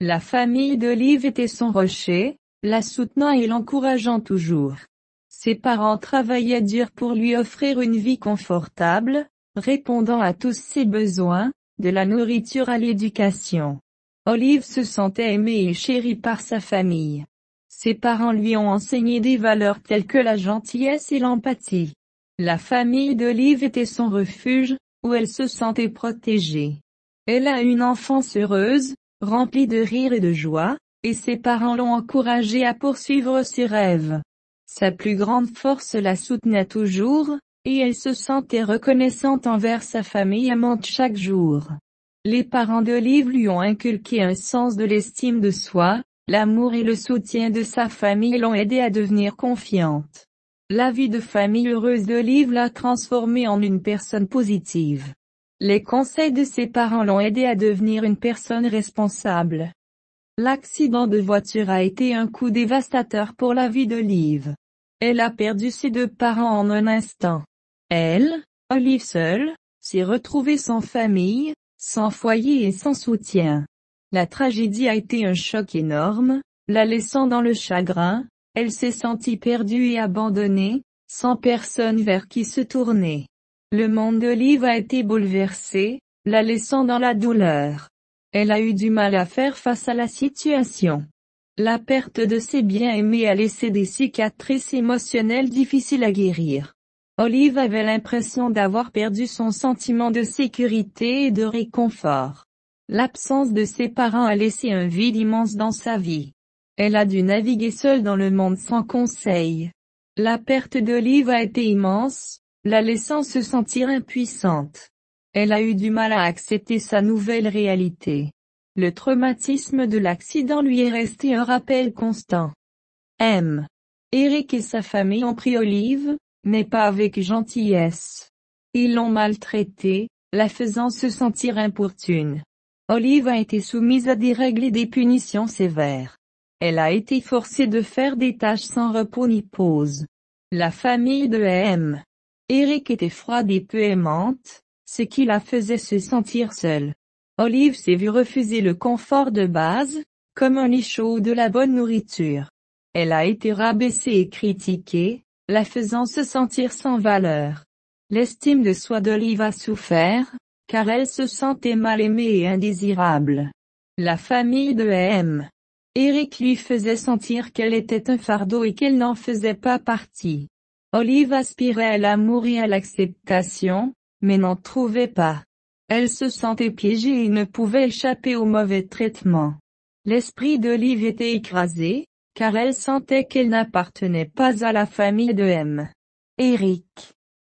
La famille d'Olive était son rocher, la soutenant et l'encourageant toujours. Ses parents travaillaient dur pour lui offrir une vie confortable, répondant à tous ses besoins, de la nourriture à l'éducation. Olive se sentait aimée et chérie par sa famille. Ses parents lui ont enseigné des valeurs telles que la gentillesse et l'empathie. La famille d'Olive était son refuge, où elle se sentait protégée. Elle a une enfance heureuse, remplie de rire et de joie, et ses parents l'ont encouragée à poursuivre ses rêves. Sa plus grande force la soutenait toujours, et elle se sentait reconnaissante envers sa famille aimante chaque jour. Les parents d'Olive lui ont inculqué un sens de l'estime de soi, l'amour et le soutien de sa famille l'ont aidée à devenir confiante. La vie de famille heureuse d'Olive l'a transformée en une personne positive. Les conseils de ses parents l'ont aidée à devenir une personne responsable. L'accident de voiture a été un coup dévastateur pour la vie d'Olive. Elle a perdu ses deux parents en un instant. Elle, Olive seule, s'est retrouvée sans famille, sans foyer et sans soutien. La tragédie a été un choc énorme, la laissant dans le chagrin, elle s'est sentie perdue et abandonnée, sans personne vers qui se tourner. Le monde d'Olive a été bouleversé, la laissant dans la douleur. Elle a eu du mal à faire face à la situation. La perte de ses bien-aimés a laissé des cicatrices émotionnelles difficiles à guérir. Olive avait l'impression d'avoir perdu son sentiment de sécurité et de réconfort. L'absence de ses parents a laissé un vide immense dans sa vie. Elle a dû naviguer seule dans le monde sans conseil. La perte d'Olive a été immense, la laissant se sentir impuissante. Elle a eu du mal à accepter sa nouvelle réalité. Le traumatisme de l'accident lui est resté un rappel constant. Eric et sa famille ont pris Olive, mais pas avec gentillesse. Ils l'ont maltraitée, la faisant se sentir importune. Olive a été soumise à des règles et des punitions sévères. Elle a été forcée de faire des tâches sans repos ni pause. La famille de Eric était froide et peu aimante, ce qui la faisait se sentir seule. Olive s'est vue refuser le confort de base, comme un lit chaud ou de la bonne nourriture. Elle a été rabaissée et critiquée, la faisant se sentir sans valeur. L'estime de soi d'Olive a souffert, car elle se sentait mal aimée et indésirable. La famille de Eric lui faisait sentir qu'elle était un fardeau et qu'elle n'en faisait pas partie. Olive aspirait à l'amour et à l'acceptation, mais n'en trouvait pas. Elle se sentait piégée et ne pouvait échapper au mauvais traitement. L'esprit d'Olive était écrasé, car elle sentait qu'elle n'appartenait pas à la famille de Eric.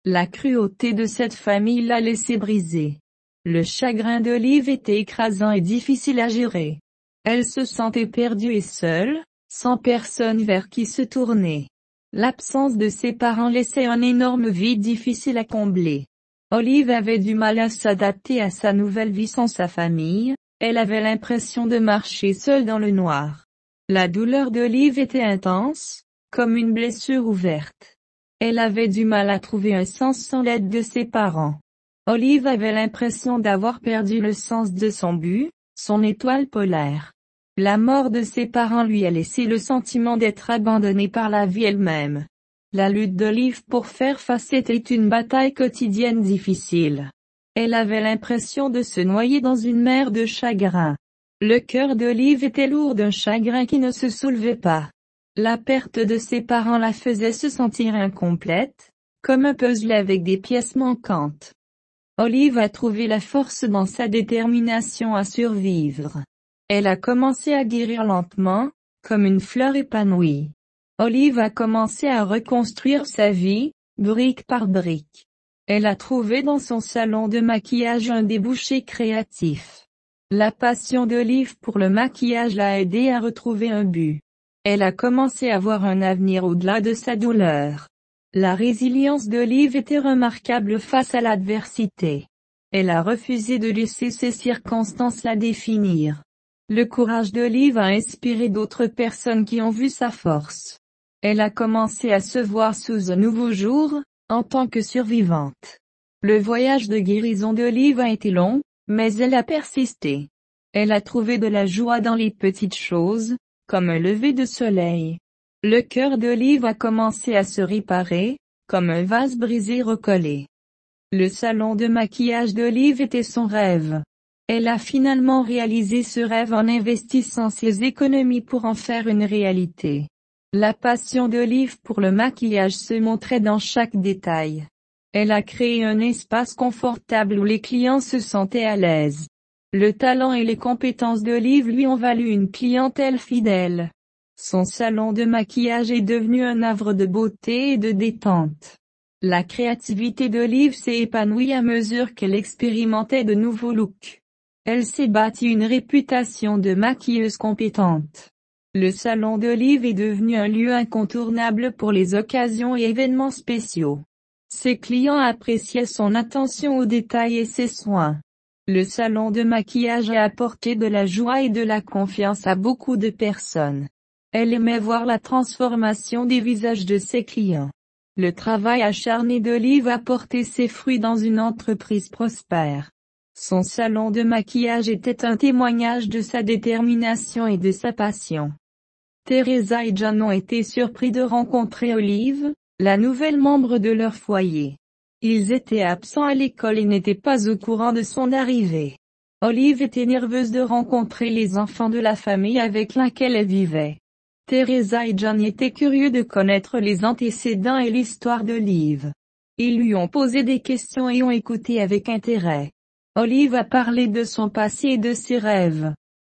La cruauté de cette famille l'a laissée brisée. Le chagrin d'Olive était écrasant et difficile à gérer. Elle se sentait perdue et seule, sans personne vers qui se tourner. L'absence de ses parents laissait un énorme vide difficile à combler. Olive avait du mal à s'adapter à sa nouvelle vie sans sa famille, elle avait l'impression de marcher seule dans le noir. La douleur d'Olive était intense, comme une blessure ouverte. Elle avait du mal à trouver un sens sans l'aide de ses parents. Olive avait l'impression d'avoir perdu le sens de son but, son étoile polaire. La mort de ses parents lui a laissé le sentiment d'être abandonnée par la vie elle-même. La lutte d'Olive pour faire face était une bataille quotidienne difficile. Elle avait l'impression de se noyer dans une mer de chagrin. Le cœur d'Olive était lourd d'un chagrin qui ne se soulevait pas. La perte de ses parents la faisait se sentir incomplète, comme un puzzle avec des pièces manquantes. Olive a trouvé la force dans sa détermination à survivre. Elle a commencé à guérir lentement, comme une fleur épanouie. Olive a commencé à reconstruire sa vie, brique par brique. Elle a trouvé dans son salon de maquillage un débouché créatif. La passion d'Olive pour le maquillage l'a aidée à retrouver un but. Elle a commencé à voir un avenir au-delà de sa douleur. La résilience d'Olive était remarquable face à l'adversité. Elle a refusé de laisser ces circonstances la définir. Le courage d'Olive a inspiré d'autres personnes qui ont vu sa force. Elle a commencé à se voir sous un nouveau jour, en tant que survivante. Le voyage de guérison d'Olive a été long, mais elle a persisté. Elle a trouvé de la joie dans les petites choses, comme un lever de soleil. Le cœur d'Olive a commencé à se réparer, comme un vase brisé recollé. Le salon de maquillage d'Olive était son rêve. Elle a finalement réalisé ce rêve en investissant ses économies pour en faire une réalité. La passion d'Olive pour le maquillage se montrait dans chaque détail. Elle a créé un espace confortable où les clients se sentaient à l'aise. Le talent et les compétences d'Olive lui ont valu une clientèle fidèle. Son salon de maquillage est devenu un havre de beauté et de détente. La créativité d'Olive s'est épanouie à mesure qu'elle expérimentait de nouveaux looks. Elle s'est bâtie une réputation de maquilleuse compétente. Le salon d'Olive est devenu un lieu incontournable pour les occasions et événements spéciaux. Ses clients appréciaient son attention aux détails et ses soins. Le salon de maquillage a apporté de la joie et de la confiance à beaucoup de personnes. Elle aimait voir la transformation des visages de ses clients. Le travail acharné d'Olive a porté ses fruits dans une entreprise prospère. Son salon de maquillage était un témoignage de sa détermination et de sa passion. Teresa et John ont été surpris de rencontrer Olive, la nouvelle membre de leur foyer. Ils étaient absents à l'école et n'étaient pas au courant de son arrivée. Olive était nerveuse de rencontrer les enfants de la famille avec laquelle elle vivait. Teresa et John étaient curieux de connaître les antécédents et l'histoire d'Olive. Ils lui ont posé des questions et ont écouté avec intérêt. Olive a parlé de son passé et de ses rêves.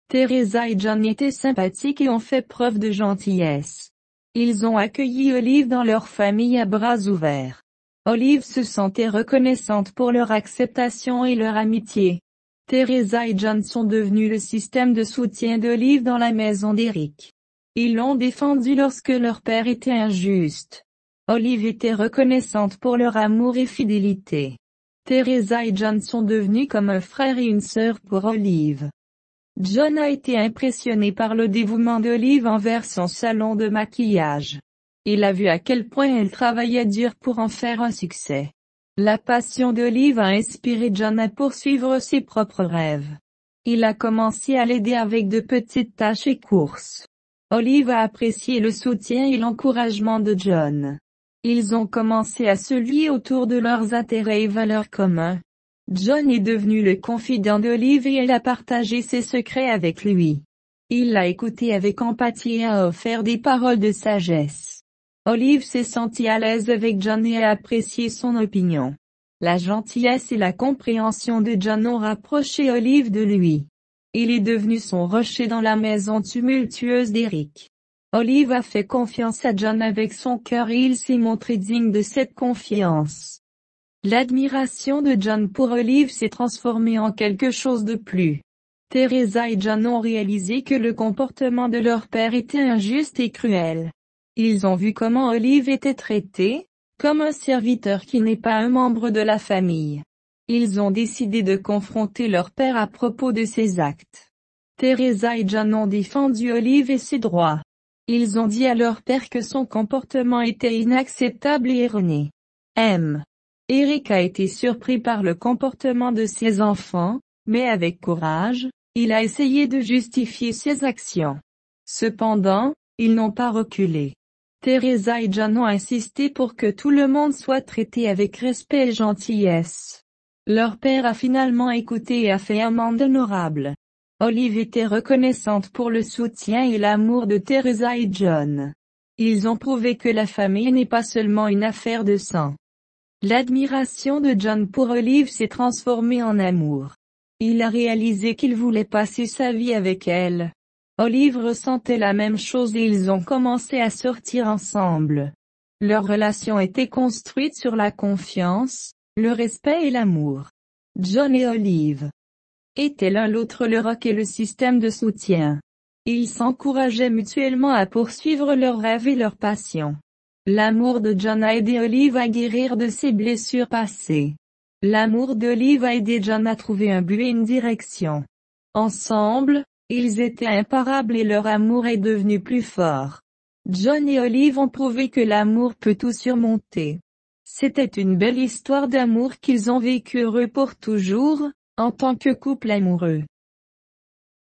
Teresa et John étaient sympathiques et ont fait preuve de gentillesse. Ils ont accueilli Olive dans leur famille à bras ouverts. Olive se sentait reconnaissante pour leur acceptation et leur amitié. Teresa et John sont devenus le système de soutien d'Olive dans la maison d'Eric. Ils l'ont défendu lorsque leur père était injuste. Olive était reconnaissante pour leur amour et fidélité. Teresa et John sont devenus comme un frère et une sœur pour Olive. John a été impressionné par le dévouement d'Olive envers son salon de maquillage. Il a vu à quel point elle travaillait dur pour en faire un succès. La passion d'Olive a inspiré John à poursuivre ses propres rêves. Il a commencé à l'aider avec de petites tâches et courses. Olive a apprécié le soutien et l'encouragement de John. Ils ont commencé à se lier autour de leurs intérêts et valeurs communs. John est devenu le confident d'Olive et elle a partagé ses secrets avec lui. Il l'a écouté avec empathie et a offert des paroles de sagesse. Olive s'est sentie à l'aise avec John et a apprécié son opinion. La gentillesse et la compréhension de John ont rapproché Olive de lui. Il est devenu son rocher dans la maison tumultueuse d'Eric. Olive a fait confiance à John avec son cœur et il s'est montré digne de cette confiance. L'admiration de John pour Olive s'est transformée en quelque chose de plus. Teresa et John ont réalisé que le comportement de leur père était injuste et cruel. Ils ont vu comment Olive était traitée, comme un serviteur qui n'est pas un membre de la famille. Ils ont décidé de confronter leur père à propos de ses actes. Teresa et John ont défendu Olive et ses droits. Ils ont dit à leur père que son comportement était inacceptable et erroné. Eric a été surpris par le comportement de ses enfants, mais avec courage, il a essayé de justifier ses actions. Cependant, ils n'ont pas reculé. Teresa et John ont insisté pour que tout le monde soit traité avec respect et gentillesse. Leur père a finalement écouté et a fait amende honorable. Olive était reconnaissante pour le soutien et l'amour de Teresa et John. Ils ont prouvé que la famille n'est pas seulement une affaire de sang. L'admiration de John pour Olive s'est transformée en amour. Il a réalisé qu'il voulait passer sa vie avec elle. Olive ressentait la même chose et ils ont commencé à sortir ensemble. Leur relation était construite sur la confiance, le respect et l'amour. John et Olive étaient l'un l'autre le roc et le système de soutien. Ils s'encourageaient mutuellement à poursuivre leurs rêves et leurs passions. L'amour de John a aidé Olive à guérir de ses blessures passées. L'amour d'Olive a aidé John à trouver un but et une direction. Ensemble, ils étaient imparables et leur amour est devenu plus fort. John et Olive ont prouvé que l'amour peut tout surmonter. C'était une belle histoire d'amour qu'ils ont vécue heureux pour toujours, en tant que couple amoureux.